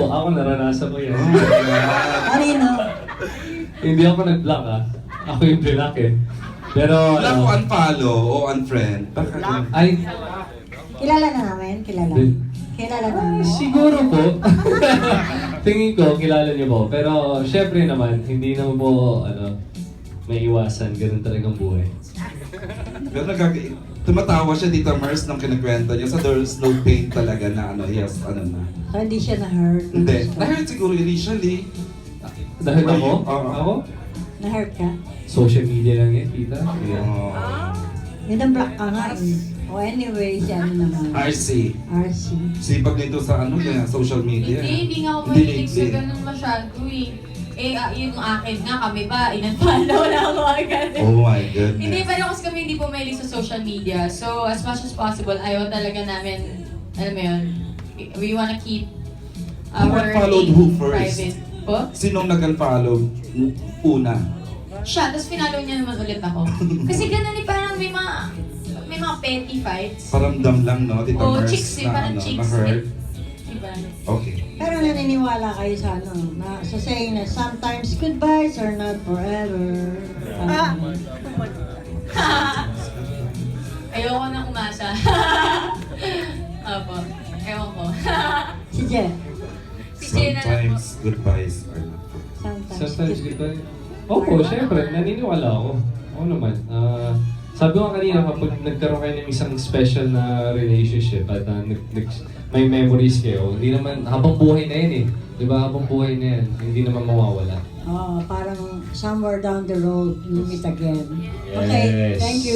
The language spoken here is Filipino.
ako naranasan ko yan. Kanino? Hindi ako nag-block Ako yung block Pero Block o unfollow o unfriend? Baka ay, Kilala na namin? Kilala? Kilala namin? siguro po. Tingin ko, kilala niyo po. Pero syempre naman, hindi naman po, may iwasan. Ganun talagang buhay. Pero tumatawa siya dito, Mars, nung kinikwento niya sa There's No Pain talaga na yes, na. So, hindi siya na-hurt? Hindi. Na-hurt siguro initially. Dahil ako? Oo. Ako? Na-hurt ka? Social media lang yan, tita. Yeah. Yun ang block ka nga eh. O anyway, si ano naman? RC. RC. Sipag nito sa social media. Hindi nga ako mahilig sa ganun masyado eh. Yung akin nga, kami ba, in-unfollow na ako agad. Oh my goodness. Hindi, pero kasi kami hindi po mahilig sa social media. So, as much as possible, ayaw talaga namin, alam mo yun, we wanna keep Who our unfollowed name who first? private. Po? Sinong nag-unfollow una? Siya, tapos pinalo niya naman ulit ako. Kasi ganun eh, parang may mga petty fights. Paramdam lang, no? Tita Oo, Mars, chicks eh, parang chicks. na-hurt. Diba? Okay. Pero naniniwala kayo sa sa saying na sometimes goodbyes are not forever. Ayoko na umasa. Opo, ewan ko. Si Jeff. Si Jenna lang po. Sometimes goodbyes are not Sometimes goodbye. Opo, syempre, naniniwala ako. Oo naman. Sabi ko kanina, kapag nagkaroon kayo ng isang special na relationship at may memories kayo, hindi naman, habang buhay na yan Di ba? Habang buhay na yan, hindi naman mawawala. Parang somewhere down the road, you meet again. Okay, Yes. thank you.